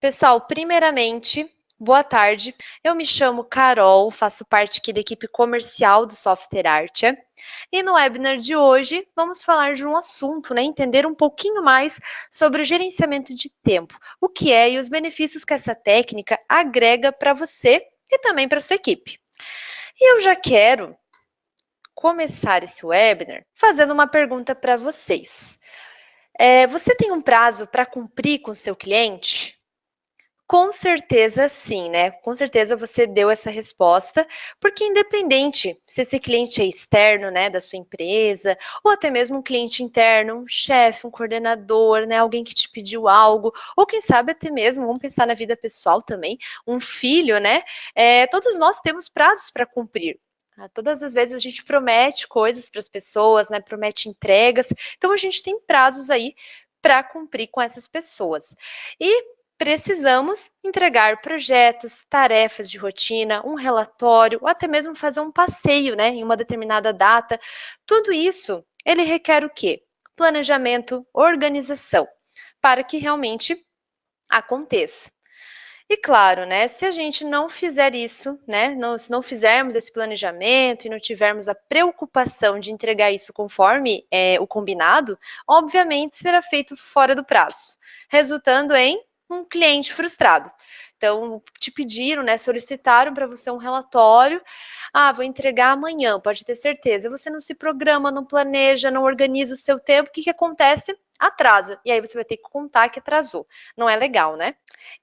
Pessoal, primeiramente, boa tarde. Eu me chamo Carol, faço parte aqui da equipe comercial do Software Artia. E no webinar de hoje, vamos falar de um assunto, né? Entender um pouquinho mais sobre o gerenciamento de tempo, o que é e os benefícios que essa técnica agrega para você e também para sua equipe. E eu já quero começar esse webinar fazendo uma pergunta para vocês. Você tem um prazo para cumprir com o seu cliente? Com certeza sim, né? Com certeza você deu essa resposta, porque independente se esse cliente é externo, né, da sua empresa, ou até mesmo um cliente interno, um chefe, um coordenador, né, alguém que te pediu algo, ou quem sabe até mesmo, vamos pensar na vida pessoal também, um filho, né? Todos nós temos prazos para cumprir. Todas as vezes a gente promete coisas para as pessoas, né? Promete entregas, então a gente tem prazos aí para cumprir com essas pessoas. E precisamos entregar projetos, tarefas de rotina, um relatório, ou até mesmo fazer um passeio, né, em uma determinada data. Tudo isso, ele requer o quê? Planejamento, organização, para que realmente aconteça. E claro, né, se a gente não fizer isso, né, se não fizermos esse planejamento e não tivermos a preocupação de entregar isso conforme o combinado, obviamente será feito fora do prazo, resultando em um cliente frustrado. Então, te pediram, né, solicitaram para você um relatório, vou entregar amanhã, pode ter certeza. Você não se programa, não planeja, não organiza o seu tempo, o que acontece? Atrasa. E aí você vai ter que contar que atrasou. Não é legal, né?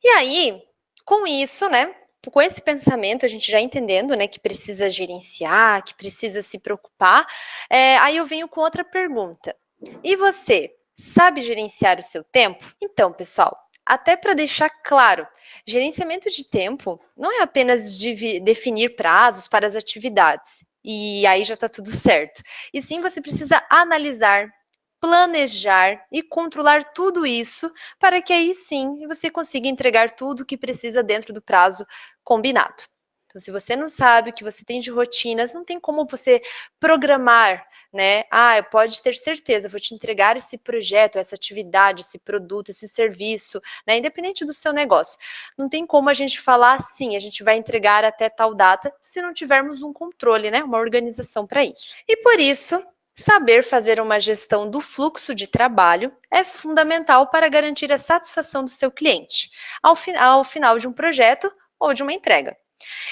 E aí, com isso, né, com esse pensamento, a gente já entendendo, né, que precisa gerenciar, que precisa se preocupar, aí eu venho com outra pergunta. E você, sabe gerenciar o seu tempo? Então, pessoal, até para deixar claro, gerenciamento de tempo não é apenas definir prazos para as atividades, e aí já está tudo certo. E sim, você precisa analisar, planejar e controlar tudo isso para que aí sim você consiga entregar tudo o que precisa dentro do prazo combinado. Então, se você não sabe o que você tem de rotinas, não tem como você programar, né? Pode ter certeza, vou te entregar esse projeto, essa atividade, esse produto, esse serviço, né? Independente do seu negócio. Não tem como a gente falar assim, a gente vai entregar até tal data, se não tivermos um controle, né? Uma organização para isso. E por isso, saber fazer uma gestão do fluxo de trabalho é fundamental para garantir a satisfação do seu cliente ao final de um projeto ou de uma entrega.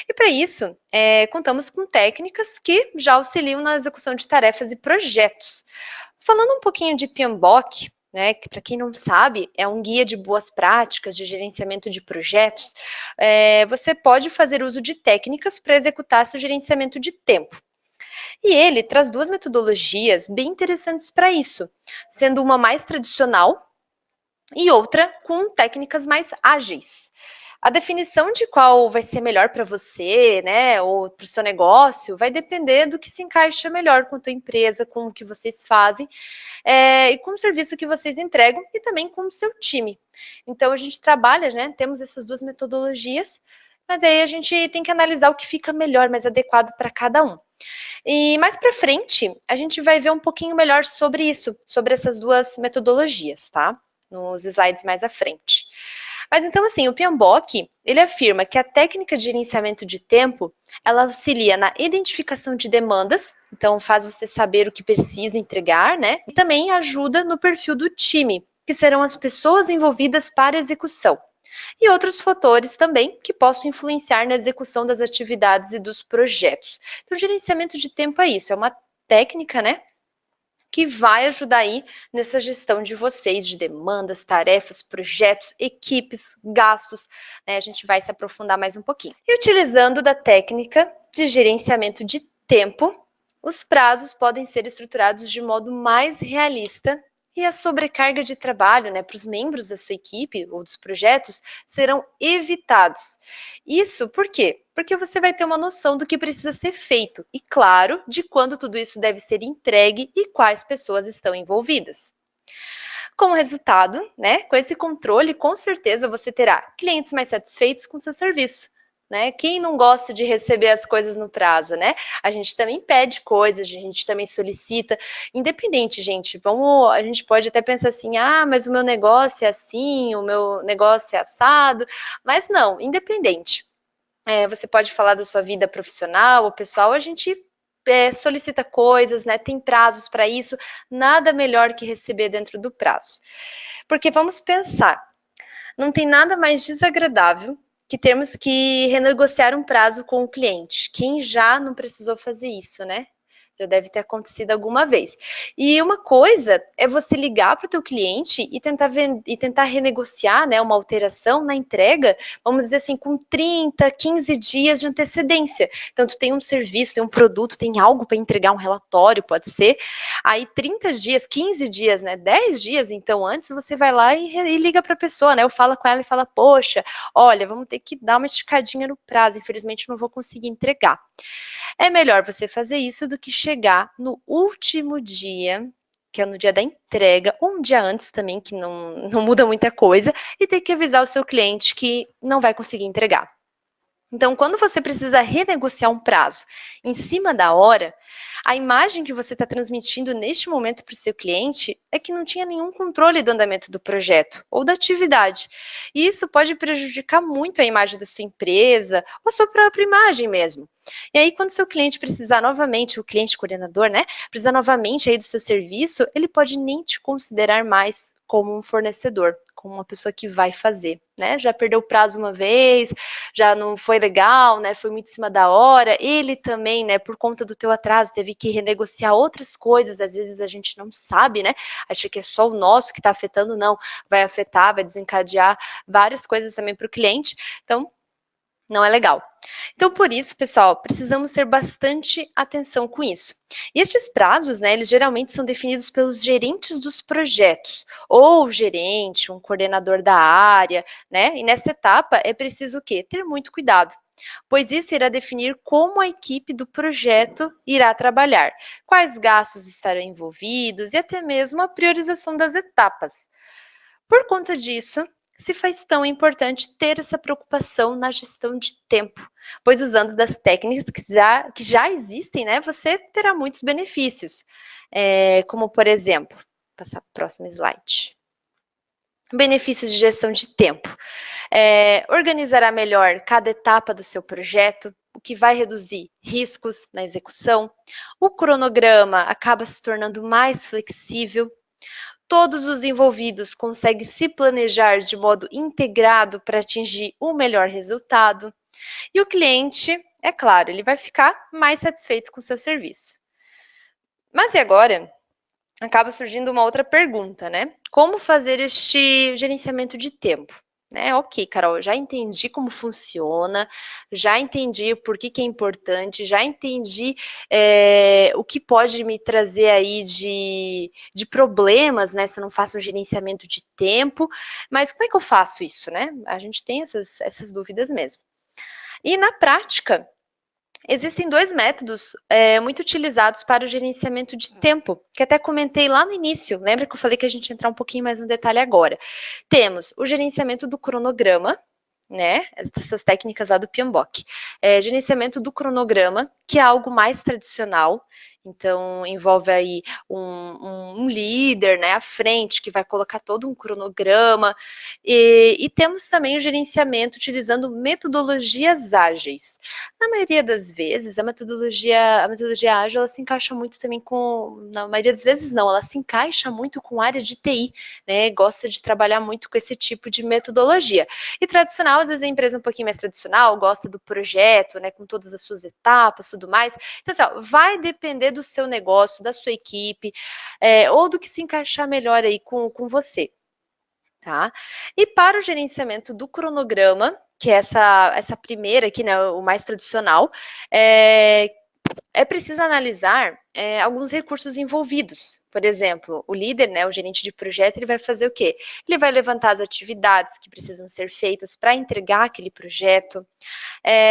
E para isso, contamos com técnicas que já auxiliam na execução de tarefas e projetos. Falando um pouquinho de PMBOK, né, que para quem não sabe, é um guia de boas práticas de gerenciamento de projetos, você pode fazer uso de técnicas para executar seu gerenciamento de tempo. E ele traz duas metodologias bem interessantes para isso, sendo uma mais tradicional e outra com técnicas mais ágeis. A definição de qual vai ser melhor para você, né, ou para o seu negócio, vai depender do que se encaixa melhor com a tua empresa, com o que vocês fazem, e com o serviço que vocês entregam e também com o seu time. Então, a gente trabalha, né, temos essas duas metodologias, mas aí a gente tem que analisar o que fica melhor, mais adequado para cada um. E mais para frente, a gente vai ver um pouquinho melhor sobre isso, sobre essas duas metodologias, tá? Nos slides mais à frente. Mas então, assim, o PMBOK, ele afirma que a técnica de gerenciamento de tempo, ela auxilia na identificação de demandas, então faz você saber o que precisa entregar, né? E também ajuda no perfil do time, que serão as pessoas envolvidas para a execução. E outros fatores também que possam influenciar na execução das atividades e dos projetos. Então, o gerenciamento de tempo é isso, é uma técnica, né, que vai ajudar aí nessa gestão de vocês, de demandas, tarefas, projetos, equipes, gastos, né? A gente vai se aprofundar mais um pouquinho. E utilizando da técnica de gerenciamento de tempo, os prazos podem ser estruturados de modo mais realista e a sobrecarga de trabalho, né, para os membros da sua equipe ou dos projetos serão evitados. Isso por quê? Porque você vai ter uma noção do que precisa ser feito e, claro, de quando tudo isso deve ser entregue e quais pessoas estão envolvidas. Como resultado, né, com esse controle, com certeza você terá clientes mais satisfeitos com seu serviço, né? Quem não gosta de receber as coisas no prazo, né? A gente também pede coisas, a gente também solicita. Independente, gente, a gente pode até pensar assim, ah, mas o meu negócio é assim, o meu negócio é assado, mas não, independente. Você pode falar da sua vida profissional ou pessoal, a gente solicita coisas, né? Tem prazos para isso, nada melhor que receber dentro do prazo. Porque vamos pensar, não tem nada mais desagradável que termos que renegociar um prazo com o cliente. Quem já não precisou fazer isso, né? Já deve ter acontecido alguma vez. E uma coisa é você ligar para o teu cliente e tentar renegociar, né, uma alteração na entrega, vamos dizer assim, com 30, 15 dias de antecedência. Então, tu tem um serviço, tem um produto, tem algo para entregar, um relatório, pode ser. Aí, 30 dias, 15 dias, né, 10 dias, então, antes, você vai lá e liga para a pessoa, né, ou fala com ela e fala, poxa, olha, vamos ter que dar uma esticadinha no prazo, infelizmente não vou conseguir entregar. É melhor você fazer isso do que chegar no último dia, que é no dia da entrega, ou um dia antes também, que não muda muita coisa, e ter que avisar o seu cliente que não vai conseguir entregar. Então, quando você precisa renegociar um prazo em cima da hora, a imagem que você está transmitindo neste momento para o seu cliente é que não tinha nenhum controle do andamento do projeto ou da atividade. E isso pode prejudicar muito a imagem da sua empresa ou a sua própria imagem mesmo. E aí, quando o seu cliente precisar novamente, o cliente coordenador, né, precisar novamente aí do seu serviço, ele pode nem te considerar mais como um fornecedor, como uma pessoa que vai fazer, né? Já perdeu o prazo uma vez, já não foi legal, né? Foi muito em cima da hora. Ele também, né, por conta do teu atraso, teve que renegociar outras coisas. Às vezes a gente não sabe, né? Acha que é só o nosso que está afetando, não. Vai afetar, vai desencadear várias coisas também para o cliente. Então, não é legal. Então, por isso, pessoal, precisamos ter bastante atenção com isso. E estes prazos, né, eles geralmente são definidos pelos gerentes dos projetos, ou gerente, um coordenador da área, né? E nessa etapa é preciso o quê? Ter muito cuidado, pois isso irá definir como a equipe do projeto irá trabalhar, quais gastos estarão envolvidos e até mesmo a priorização das etapas. Por conta disso, se faz tão importante ter essa preocupação na gestão de tempo, pois usando das técnicas que já existem, né, você terá muitos benefícios, como por exemplo, passar para o próximo slide. Benefícios de gestão de tempo. Organizará melhor cada etapa do seu projeto, o que vai reduzir riscos na execução. O cronograma acaba se tornando mais flexível. Todos os envolvidos conseguem se planejar de modo integrado para atingir o melhor resultado. E o cliente, é claro, ele vai ficar mais satisfeito com o seu serviço. Mas e agora? Acaba surgindo uma outra pergunta, né? Como fazer este gerenciamento de tempo? Ok, Carol, já entendi como funciona, já entendi por que é importante, já entendi o que pode me trazer aí de problemas, né? Se eu não faço um gerenciamento de tempo, mas como é que eu faço isso, né? A gente tem essas dúvidas mesmo. E na prática, existem dois métodos muito utilizados para o gerenciamento de tempo, que até comentei lá no início. Lembra que eu falei que a gente ia entrar um pouquinho mais no detalhe agora? Temos o gerenciamento do cronograma, né? Essas técnicas lá do PMBOK. Gerenciamento do cronograma, que é algo mais tradicional. Então, envolve aí um líder, né, à frente, que vai colocar todo um cronograma. E temos também o gerenciamento utilizando metodologias ágeis. Na maioria das vezes, a metodologia ágil, ela se encaixa muito também com... Na maioria das vezes, não. Ela se encaixa muito com a área de TI, né? Gosta de trabalhar muito com esse tipo de metodologia. E tradicional, às vezes a empresa um pouquinho mais tradicional, gosta do projeto, né, com todas as suas etapas, tudo mais. Então, assim, vai depender do seu negócio, da sua equipe, ou do que se encaixar melhor aí com você. Tá? E para o gerenciamento do cronograma, que é essa primeira aqui, né, o mais tradicional, é preciso analisar alguns recursos envolvidos. Por exemplo, o líder, né, o gerente de projeto, ele vai fazer o quê? Ele vai levantar as atividades que precisam ser feitas para entregar aquele projeto.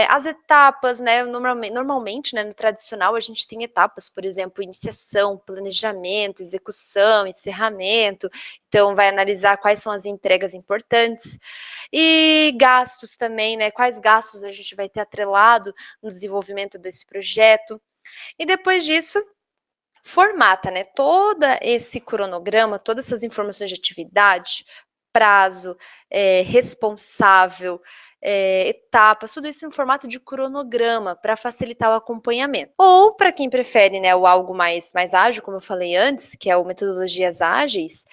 As etapas, né, normalmente, né, no tradicional, a gente tem etapas, por exemplo, iniciação, planejamento, execução, encerramento. Então, vai analisar quais são as entregas importantes. E gastos também, né, quais gastos a gente vai ter atrelado no desenvolvimento desse projeto. E depois disso, formata, né, todo esse cronograma, todas essas informações de atividade, prazo, responsável, etapas, tudo isso em formato de cronograma para facilitar o acompanhamento. Ou para quem prefere, né, o algo mais ágil, como eu falei antes, que é o metodologias ágeis,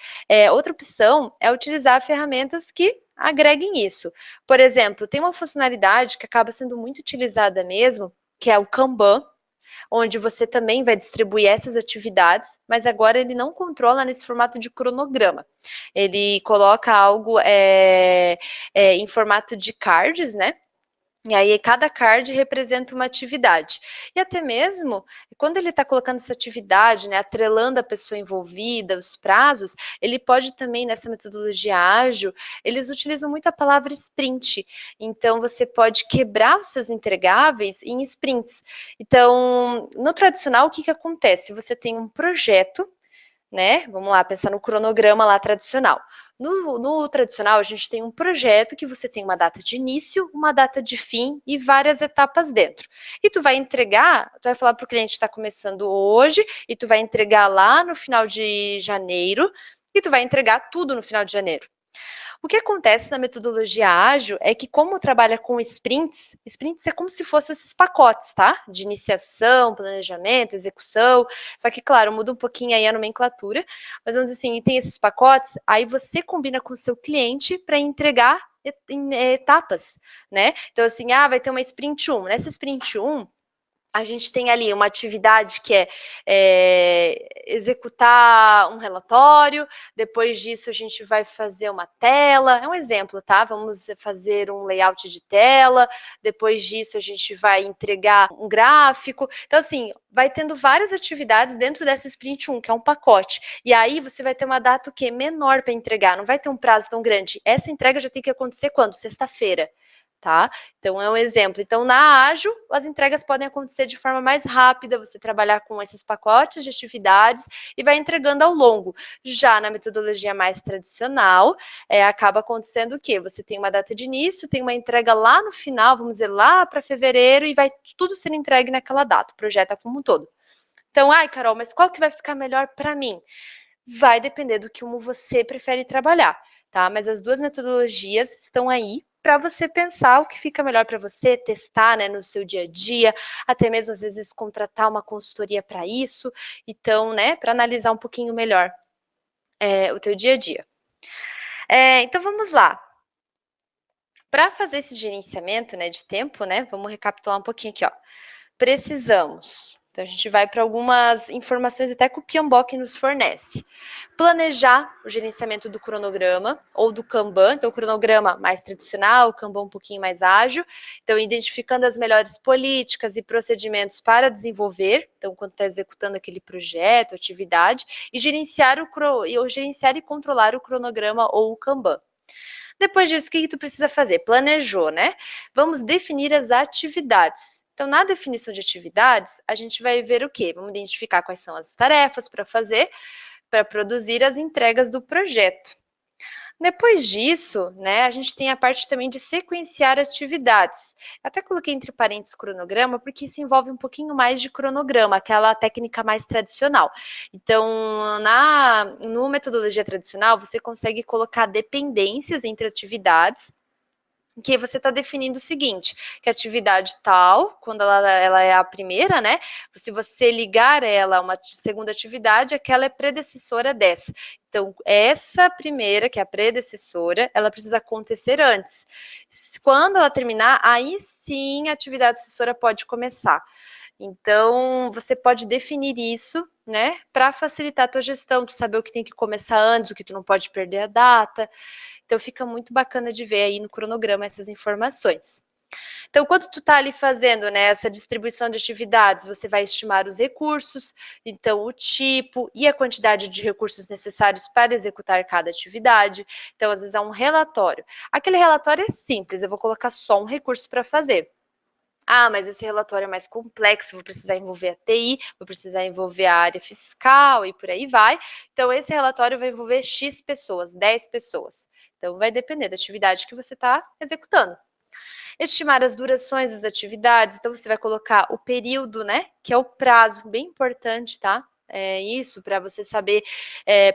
outra opção é utilizar ferramentas que agreguem isso. Por exemplo, tem uma funcionalidade que acaba sendo muito utilizada mesmo, que é o Kanban, onde você também vai distribuir essas atividades, mas agora ele não controla nesse formato de cronograma. Ele coloca algo em formato de cards, né? E aí, cada card representa uma atividade. E até mesmo, quando ele está colocando essa atividade, né, atrelando a pessoa envolvida, os prazos, ele pode também, nessa metodologia ágil, eles utilizam muito a palavra sprint. Então, você pode quebrar os seus entregáveis em sprints. Então, no tradicional, o que acontece? Você tem um projeto, né? Vamos lá, pensar no cronograma lá tradicional. No tradicional, a gente tem um projeto que você tem uma data de início, uma data de fim e várias etapas dentro. E tu vai entregar, tu vai falar para o cliente que está começando hoje, e tu vai entregar lá no final de janeiro, e tu vai entregar tudo no final de janeiro. O que acontece na metodologia ágil é que, como trabalha com sprints é como se fossem esses pacotes, tá? De iniciação, planejamento, execução. Só que, claro, muda um pouquinho aí a nomenclatura, mas vamos dizer assim, tem esses pacotes, aí você combina com o seu cliente para entregar em etapas, né? Então, assim, vai ter uma sprint 1. Nessa sprint 1, a gente tem ali uma atividade que executar um relatório, depois disso a gente vai fazer uma tela, é um exemplo, tá? Vamos fazer um layout de tela, depois disso a gente vai entregar um gráfico. Então, assim, vai tendo várias atividades dentro dessa sprint 1, que é um pacote. E aí você vai ter uma data o quê? Menor para entregar, não vai ter um prazo tão grande. Essa entrega já tem que acontecer quando? Sexta-feira. Tá? Então, é um exemplo. Então, na Ágil, as entregas podem acontecer de forma mais rápida, você trabalhar com esses pacotes de atividades e vai entregando ao longo. Já na metodologia mais tradicional, acaba acontecendo o quê? Você tem uma data de início, tem uma entrega lá no final, vamos dizer, lá para fevereiro, e vai tudo ser entregue naquela data, o projeto como um todo. Então, Carol, mas qual que vai ficar melhor para mim? Vai depender do que você prefere trabalhar, tá? Mas as duas metodologias estão aí para você pensar o que fica melhor para você, testar, né, no seu dia a dia, até mesmo às vezes contratar uma consultoria para isso, então, né, para analisar um pouquinho melhor o teu dia a dia. Então vamos lá. Para fazer esse gerenciamento, né, de tempo, né, vamos recapitular um pouquinho aqui, ó. Precisamos. Então, a gente vai para algumas informações até que o PMBOK nos fornece. Planejar o gerenciamento do cronograma ou do Kanban. Então, o cronograma mais tradicional, o Kanban um pouquinho mais ágil. Então, identificando as melhores políticas e procedimentos para desenvolver. Então, quando está executando aquele projeto, atividade. E gerenciar e controlar o cronograma ou o Kanban. Depois disso, o que tu precisa fazer? Planejou, né? Vamos definir as atividades. Então, na definição de atividades, a gente vai ver o quê? Vamos identificar quais são as tarefas para fazer, para produzir as entregas do projeto. Depois disso, né, a gente tem a parte também de sequenciar atividades. Até coloquei entre parênteses cronograma, porque isso envolve um pouquinho mais de cronograma, aquela técnica mais tradicional. Então, no metodologia tradicional, você consegue colocar dependências entre atividades, que você está definindo o seguinte, que a atividade tal, quando ela é a primeira, né? Se você ligar ela a uma segunda atividade, aquela é predecessora dessa. Então, essa primeira, que é a predecessora, ela precisa acontecer antes. Quando ela terminar, aí sim a atividade sucessora pode começar. Então, você pode definir isso, né, para facilitar a tua gestão, tu saber o que tem que começar antes, o que tu não pode perder a data. Então, fica muito bacana de ver aí no cronograma essas informações. Então, quando tu tá ali fazendo, né, essa distribuição de atividades, você vai estimar os recursos, então o tipo e a quantidade de recursos necessários para executar cada atividade. Então, às vezes é um relatório. Aquele relatório é simples, eu vou colocar só um recurso para fazer. Ah, mas esse relatório é mais complexo, vou precisar envolver a TI, vou precisar envolver a área fiscal e por aí vai. Então, esse relatório vai envolver X pessoas, 10 pessoas. Então, vai depender da atividade que você está executando. Estimar as durações das atividades, então você vai colocar o período, né? Que é o prazo, bem importante, tá? Isso para você saber,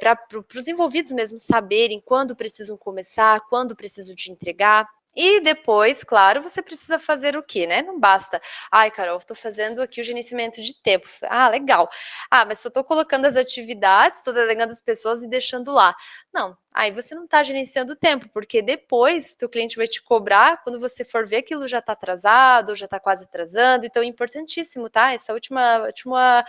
para os envolvidos mesmo saberem quando precisam começar, quando precisam te entregar. E depois, claro, você precisa fazer o quê, né? Não basta, ai, Carol, estou fazendo aqui o gerenciamento de tempo. Ah, legal. Ah, mas eu estou colocando as atividades, estou delegando as pessoas e deixando lá. Não, aí você não está gerenciando o tempo, porque depois o cliente vai te cobrar quando você for ver aquilo já está atrasado, já está quase atrasando. Então, é importantíssimo, tá? Essa última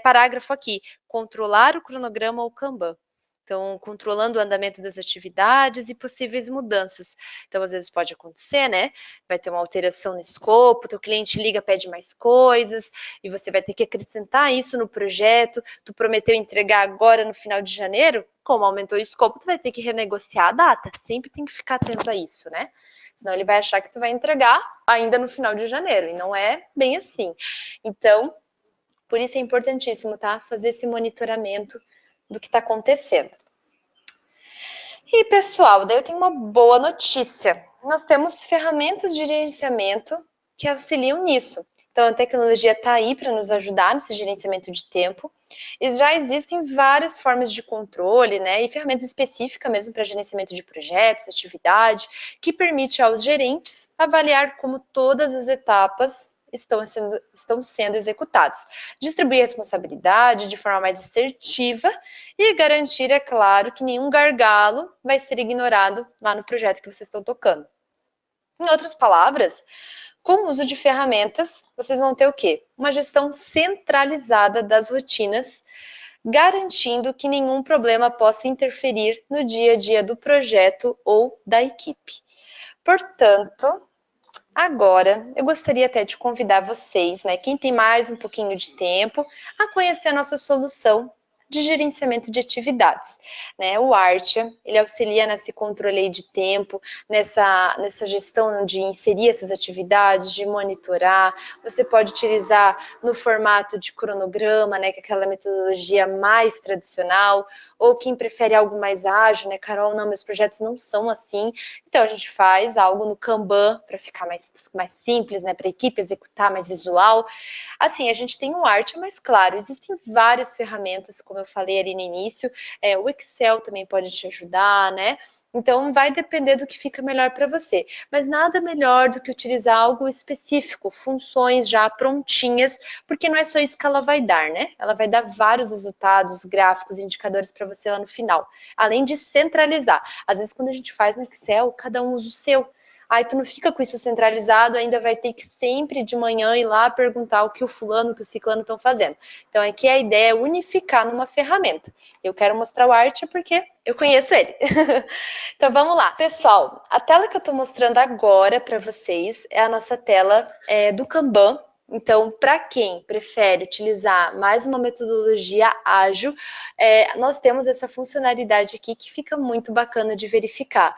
parágrafo aqui, controlar o cronograma ou Kanban. Então, controlando o andamento das atividades e possíveis mudanças. Então, às vezes pode acontecer, né? Vai ter uma alteração no escopo, teu cliente liga, pede mais coisas, e você vai ter que acrescentar isso no projeto. Tu prometeu entregar agora no final de janeiro? Como aumentou o escopo, tu vai ter que renegociar a data. Sempre tem que ficar atento a isso, né? Senão ele vai achar que tu vai entregar ainda no final de janeiro, e não é bem assim. Então, por isso é importantíssimo, tá? Fazer esse monitoramento do que está acontecendo. E pessoal, daí eu tenho uma boa notícia. Nós temos ferramentas de gerenciamento que auxiliam nisso. Então, a tecnologia está aí para nos ajudar nesse gerenciamento de tempo. E já existem várias formas de controle, né? E ferramentas específicas mesmo para gerenciamento de projetos, atividade, que permite aos gerentes avaliar como todas as etapas estão sendo executados. Distribuir a responsabilidade de forma mais assertiva e garantir, é claro, que nenhum gargalo vai ser ignorado lá no projeto que vocês estão tocando. Em outras palavras, com o uso de ferramentas, vocês vão ter o quê? Uma gestão centralizada das rotinas, garantindo que nenhum problema possa interferir no dia a dia do projeto ou da equipe. Portanto, agora, eu gostaria até de convidar vocês, né, quem tem mais um pouquinho de tempo, a conhecer a nossa solução de gerenciamento de atividades, né? O Artia, ele auxilia nesse controle aí de tempo, nessa gestão de inserir essas atividades, de monitorar. Você pode utilizar no formato de cronograma, né, que é aquela metodologia mais tradicional, ou quem prefere algo mais ágil, né, Carol, não, meus projetos não são assim. Então a gente faz algo no Kanban para ficar mais simples, né, para a equipe executar mais visual. Assim, a gente tem o Art, mas claro, existem várias ferramentas, como eu falei ali no início, o Excel também pode te ajudar, né? Então, vai depender do que fica melhor para você. Mas nada melhor do que utilizar algo específico, funções já prontinhas, porque não é só isso que ela vai dar, né? Ela vai dar vários resultados, gráficos, indicadores para você lá no final. Além de centralizar. Às vezes, quando a gente faz no Excel, cada um usa o seu. Aí tu não fica com isso centralizado, ainda vai ter que sempre de manhã ir lá perguntar o que o fulano, o que o ciclano estão fazendo. Então aqui a ideia é unificar numa ferramenta. Eu quero mostrar o Art porque eu conheço ele. Então vamos lá. Pessoal, a tela que eu estou mostrando agora para vocês é a nossa tela do Kanban. Então, para quem prefere utilizar mais uma metodologia ágil, nós temos essa funcionalidade aqui que fica muito bacana de verificar.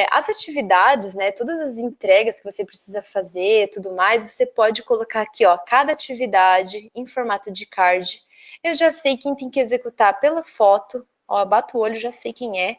As atividades, né, todas as entregas que você precisa fazer, tudo mais, você pode colocar aqui, ó, cada atividade em formato de card. Eu já sei quem tem que executar pela foto, ó, bato o olho, já sei quem é.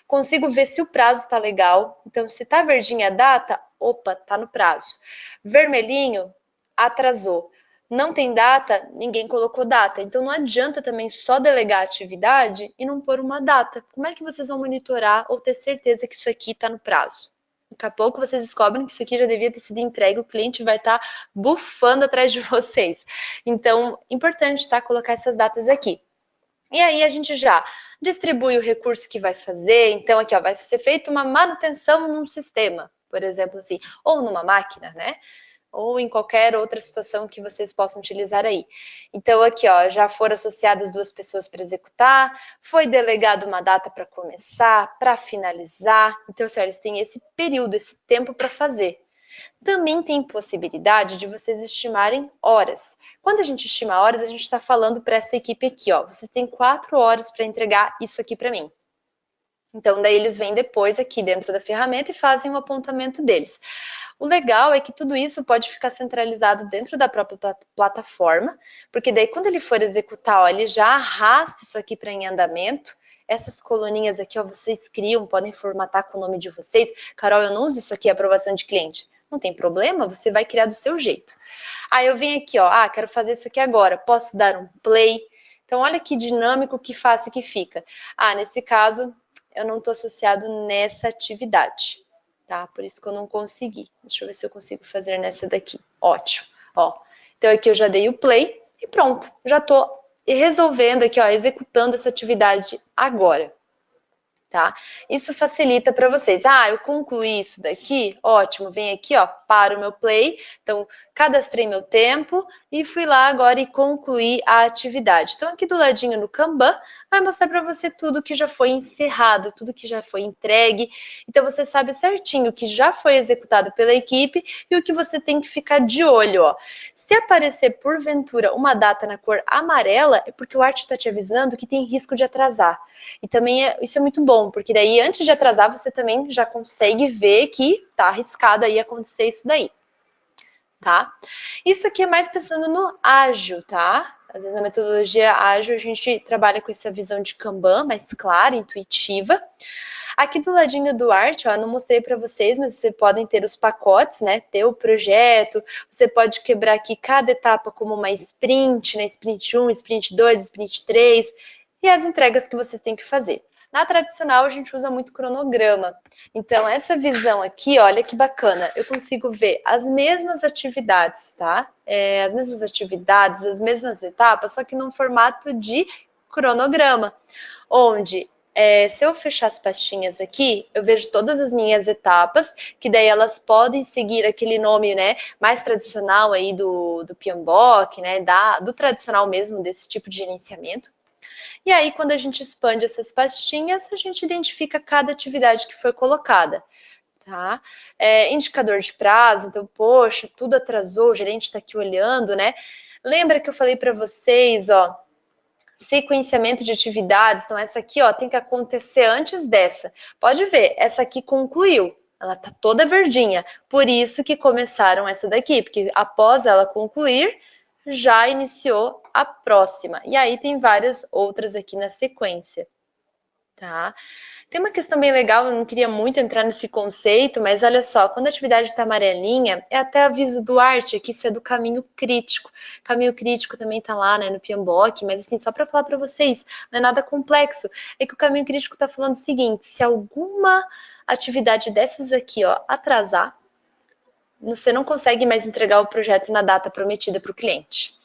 Consigo ver se o prazo está legal. Então, se tá verdinha a data, opa, tá no prazo. Vermelhinho, atrasou. Não tem data, ninguém colocou data. Então não adianta também só delegar a atividade e não pôr uma data. Como é que vocês vão monitorar ou ter certeza que isso aqui está no prazo? Daqui a pouco vocês descobrem que isso aqui já devia ter sido entregue, o cliente vai estar bufando atrás de vocês. Então, importante, tá? Colocar essas datas aqui. E aí a gente já distribui o recurso que vai fazer. Então, aqui ó, vai ser feita uma manutenção num sistema, por exemplo, assim, ou numa máquina, né? Ou em qualquer outra situação que vocês possam utilizar aí. Então, aqui, ó, já foram associadas 2 pessoas para executar, foi delegado uma data para começar, para finalizar. Então, assim, ó, eles têm esse período, esse tempo para fazer. Também tem possibilidade de vocês estimarem horas. Quando a gente estima horas, a gente está falando para essa equipe aqui, ó, vocês têm 4 horas para entregar isso aqui para mim. Então, daí eles vêm depois aqui dentro da ferramenta e fazem o apontamento deles. O legal é que tudo isso pode ficar centralizado dentro da própria plataforma, porque daí quando ele for executar, ó, ele já arrasta isso aqui para em andamento. Essas coluninhas aqui, ó, vocês criam, podem formatar com o nome de vocês. Carol, eu não uso isso aqui, aprovação de cliente. Não tem problema, você vai criar do seu jeito. Aí eu venho aqui, ó, quero fazer isso aqui agora. Posso dar um play? Então, olha que dinâmico, que fácil que fica. Nesse caso, eu não estou associado nessa atividade, tá? Por isso que eu não consegui. Deixa eu ver se eu consigo fazer nessa daqui. Ótimo, ó. Então aqui eu já dei o play e pronto. Já estou resolvendo aqui, ó, executando essa atividade agora. Tá? Isso facilita para vocês. Eu concluí isso daqui, ótimo, vem aqui, ó, para o meu play. Então, cadastrei meu tempo e fui lá agora e concluí a atividade. Então, aqui do ladinho no Kanban, vai mostrar para você tudo que já foi encerrado, tudo que já foi entregue. Então, você sabe certinho o que já foi executado pela equipe e o que você tem que ficar de olho, ó. Se aparecer, porventura, uma data na cor amarela, é porque o Art está te avisando que tem risco de atrasar. E também isso é muito bom, porque daí antes de atrasar, você também já consegue ver que está arriscado aí acontecer isso daí. Tá? Isso aqui é mais pensando no ágil, tá? Às vezes na metodologia ágil a gente trabalha com essa visão de Kanban mais clara, intuitiva. Aqui do ladinho do Art, ó, não mostrei para vocês, mas vocês podem ter os pacotes, né? Ter o projeto, você pode quebrar aqui cada etapa como uma sprint, né? Sprint 1, sprint 2, sprint 3 e as entregas que vocês têm que fazer. Na tradicional, a gente usa muito cronograma. Então, essa visão aqui, olha que bacana. Eu consigo ver as mesmas atividades, tá? As mesmas atividades, as mesmas etapas, só que num formato de cronograma, onde se eu fechar as pastinhas aqui, eu vejo todas as minhas etapas, que daí elas podem seguir aquele nome, né, mais tradicional aí do PMBOK, né, do tradicional mesmo, desse tipo de gerenciamento. E aí, quando a gente expande essas pastinhas, a gente identifica cada atividade que foi colocada. Tá? Indicador de prazo, então, poxa, tudo atrasou, o gerente está aqui olhando, né? Lembra que eu falei para vocês, ó, sequenciamento de atividades, então essa aqui, ó, tem que acontecer antes dessa. Pode ver, essa aqui concluiu, ela tá toda verdinha, por isso que começaram essa daqui, porque após ela concluir, já iniciou a próxima. E aí tem várias outras aqui na sequência, tá? Tem uma questão bem legal, eu não queria muito entrar nesse conceito, mas olha só, quando a atividade está amarelinha, é até aviso do Art, que isso é do caminho crítico. Caminho crítico também está lá, né, no PMBOK, mas assim, só para falar para vocês, não é nada complexo. É que o caminho crítico está falando o seguinte, se alguma atividade dessas aqui, ó, atrasar, você não consegue mais entregar o projeto na data prometida para o cliente.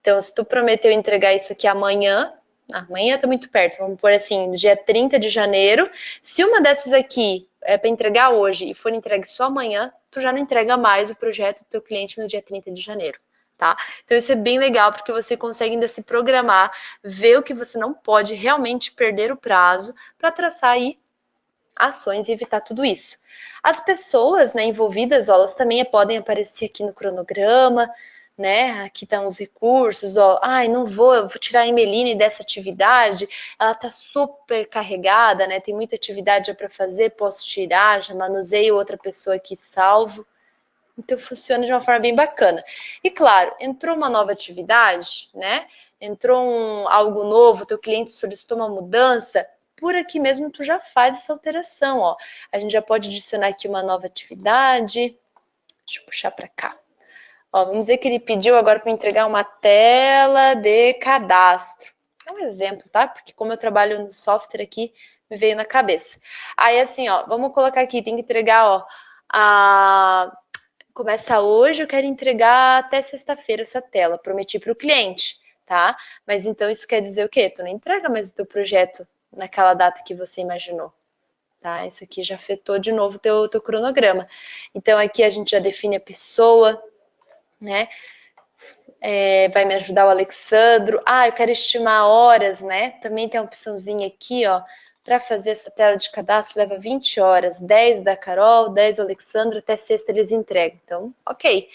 Então, se tu prometeu entregar isso aqui amanhã está muito perto, vamos pôr assim, no dia 30 de janeiro, se uma dessas aqui é para entregar hoje e for entregue só amanhã, tu já não entrega mais o projeto do teu cliente no dia 30 de janeiro. Tá? Então isso é bem legal, porque você consegue ainda se programar, ver o que você não pode realmente perder o prazo para traçar aí ações e evitar tudo isso. As pessoas, né, envolvidas, ó, elas também podem aparecer aqui no cronograma, né? Aqui estão os recursos, ó. Não vou, eu vou tirar a Emeline dessa atividade, ela tá super carregada, né? Tem muita atividade para fazer, posso tirar, já manuseio outra pessoa aqui, salvo. Então funciona de uma forma bem bacana. E claro, entrou uma nova atividade, né? Entrou algo novo, teu cliente solicitou uma mudança, por aqui mesmo tu já faz essa alteração, ó. A gente já pode adicionar aqui uma nova atividade. Deixa eu puxar para cá. Ó, vamos dizer que ele pediu agora para entregar uma tela de cadastro. É um exemplo, tá? Porque como eu trabalho no software aqui, me veio na cabeça. Aí assim, ó, vamos colocar aqui, tem que entregar, ó, começa hoje, eu quero entregar até sexta-feira essa tela, prometi para o cliente, tá? Mas então isso quer dizer o quê? Tu não entrega mais o teu projeto naquela data que você imaginou. Tá? Isso aqui já afetou de novo o teu cronograma. Então aqui a gente já define a pessoa, né? Vai me ajudar o Alexandro. Eu quero estimar horas, né? Também tem a opçãozinha aqui, ó, para fazer essa tela de cadastro leva 20 horas, 10 da Carol, 10 da Alexandra, até sexta eles entregam. Então, ok.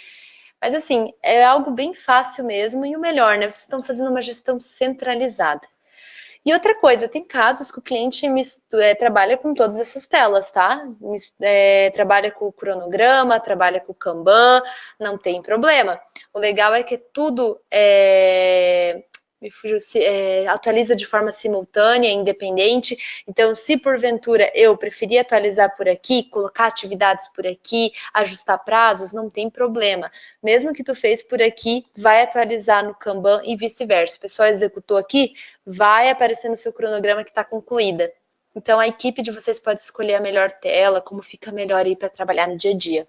Mas assim, é algo bem fácil mesmo e o melhor, né? Vocês estão fazendo uma gestão centralizada. E outra coisa, tem casos que o cliente trabalha com todas essas telas, tá? Trabalha com o cronograma, trabalha com o Kanban, não tem problema. O legal é que tudo atualiza de forma simultânea, independente. Então, se porventura eu preferir atualizar por aqui, colocar atividades por aqui, ajustar prazos, não tem problema. Mesmo que tu fez por aqui, vai atualizar no Kanban e vice-versa. O pessoal executou aqui, vai aparecer no seu cronograma que está concluída. Então, a equipe de vocês pode escolher a melhor tela, como fica melhor aí para trabalhar no dia a dia.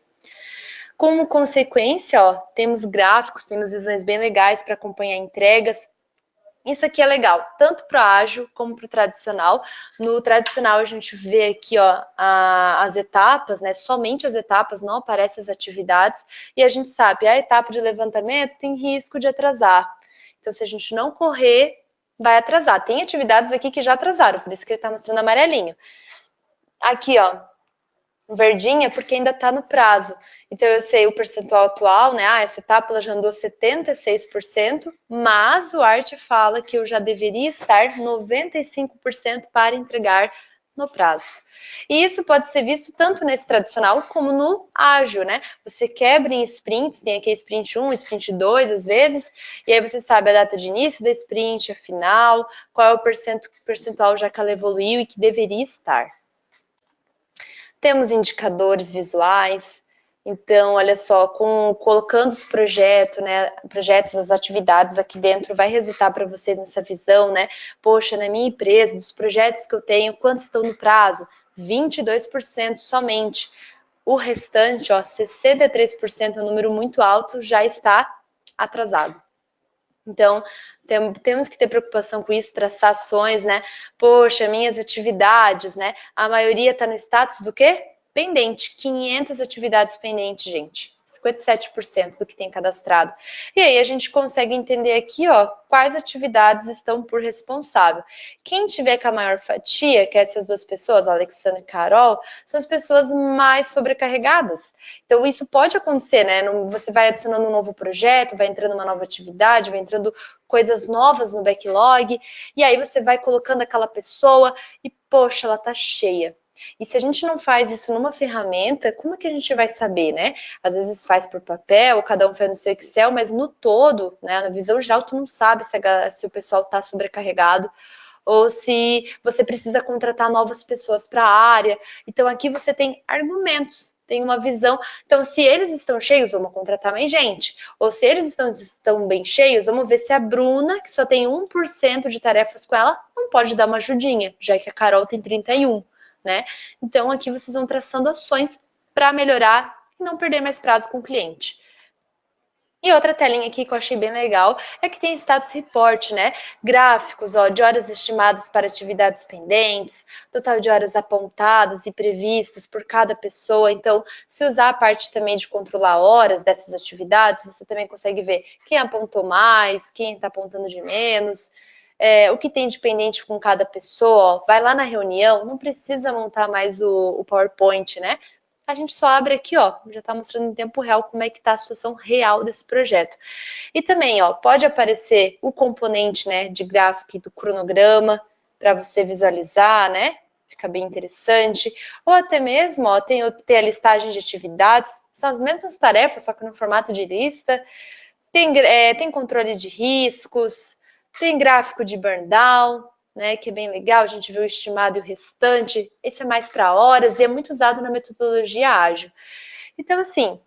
Como consequência, ó, temos gráficos, temos visões bem legais para acompanhar entregas. Isso aqui é legal, tanto para o ágil como para o tradicional. No tradicional, a gente vê aqui ó, as etapas, né? Somente as etapas, não aparecem as atividades. E a gente sabe, a etapa de levantamento tem risco de atrasar. Então, se a gente não correr, vai atrasar. Tem atividades aqui que já atrasaram, por isso que ele está mostrando amarelinho. Aqui, ó, verdinha, porque ainda está no prazo. Então, eu sei o percentual atual, né? Essa etapa ela já andou 76%, mas o ARTE fala que eu já deveria estar 95% para entregar no prazo. E isso pode ser visto tanto nesse tradicional como no ágil, né? Você quebra em sprints, tem aqui sprint 1, sprint 2, às vezes, e aí você sabe a data de início da sprint, a final, qual é o percentual já que ela evoluiu e que deveria estar. Temos indicadores visuais. Então, olha só, colocando os projetos, as atividades aqui dentro, vai resultar para vocês nessa visão, né? Poxa, na minha empresa, dos projetos que eu tenho, quantos estão no prazo? 22% somente. O restante, ó, 63%, é um número muito alto, já está atrasado. Então, temos que ter preocupação com isso, traçar ações, né? Poxa, minhas atividades, né? A maioria está no status do quê? Pendente. 500 atividades pendentes, gente. 57% do que tem cadastrado. E aí a gente consegue entender aqui, ó, quais atividades estão por responsável. Quem tiver com a maior fatia, que é essas duas pessoas, Alexandre e Carol, são as pessoas mais sobrecarregadas. Então, isso pode acontecer, né? Você vai adicionando um novo projeto, vai entrando uma nova atividade, vai entrando coisas novas no backlog, e aí você vai colocando aquela pessoa e, poxa, ela tá cheia. E se a gente não faz isso numa ferramenta, como é que a gente vai saber, né? Às vezes faz por papel, cada um faz no seu Excel, mas no todo, né, na visão geral, tu não sabe se o pessoal está sobrecarregado ou se você precisa contratar novas pessoas para a área. Então, aqui você tem argumentos, tem uma visão. Então, se eles estão cheios, vamos contratar mais gente. Ou se eles estão bem cheios, vamos ver se a Bruna, que só tem 1% de tarefas com ela, não pode dar uma ajudinha, já que a Carol tem 31%. Né? Então, aqui vocês vão traçando ações para melhorar e não perder mais prazo com o cliente. E outra telinha aqui que eu achei bem legal é que tem status report, né? Gráficos, ó, de horas estimadas para atividades pendentes, total de horas apontadas e previstas por cada pessoa. Então, se usar a parte também de controlar horas dessas atividades, você também consegue ver quem apontou mais, quem está apontando de menos. O que tem de pendente com cada pessoa, ó, vai lá na reunião, não precisa montar mais o PowerPoint, né? A gente só abre aqui, ó, já está mostrando em tempo real como é que está a situação real desse projeto. E também, ó, pode aparecer o componente, né, de gráfico do cronograma para você visualizar, né? Fica bem interessante. Ou até mesmo, ó, tem a listagem de atividades, são as mesmas tarefas, só que no formato de lista. Tem controle de riscos, tem gráfico de burn down, né, que é bem legal, a gente vê o estimado e o restante. Esse é mais para horas e é muito usado na metodologia ágil. Então, assim,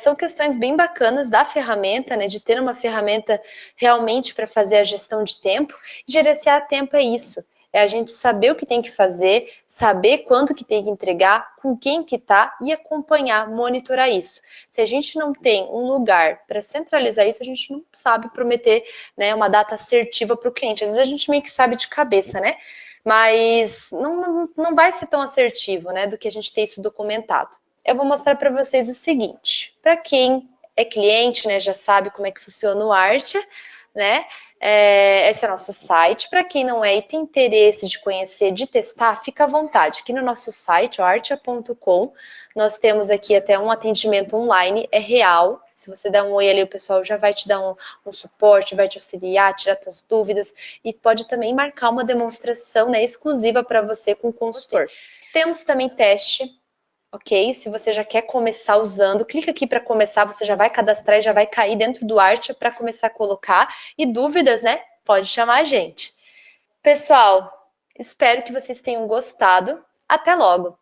são questões bem bacanas da ferramenta, né, de ter uma ferramenta realmente para fazer a gestão de tempo. E gerenciar tempo é isso. É a gente saber o que tem que fazer, saber quanto que tem que entregar, com quem que tá e acompanhar, monitorar isso. Se a gente não tem um lugar para centralizar isso, a gente não sabe prometer, né, uma data assertiva para o cliente. Às vezes a gente meio que sabe de cabeça, né? Mas não vai ser tão assertivo, né, do que a gente ter isso documentado. Eu vou mostrar para vocês o seguinte. Para quem é cliente, né, já sabe como é que funciona o Artia, né? Esse é o nosso site. Para quem não é e tem interesse de conhecer, de testar, fica à vontade. Aqui no nosso site, artia.com, nós temos aqui até um atendimento online, é real. Se você der um oi ali, o pessoal já vai te dar um suporte, vai te auxiliar, tirar suas dúvidas e pode também marcar uma demonstração, né, exclusiva para você com o consultor. Temos também teste. Ok? Se você já quer começar usando, clica aqui para começar, você já vai cadastrar e já vai cair dentro do Artia para começar a colocar. E dúvidas, né? Pode chamar a gente. Pessoal, espero que vocês tenham gostado. Até logo!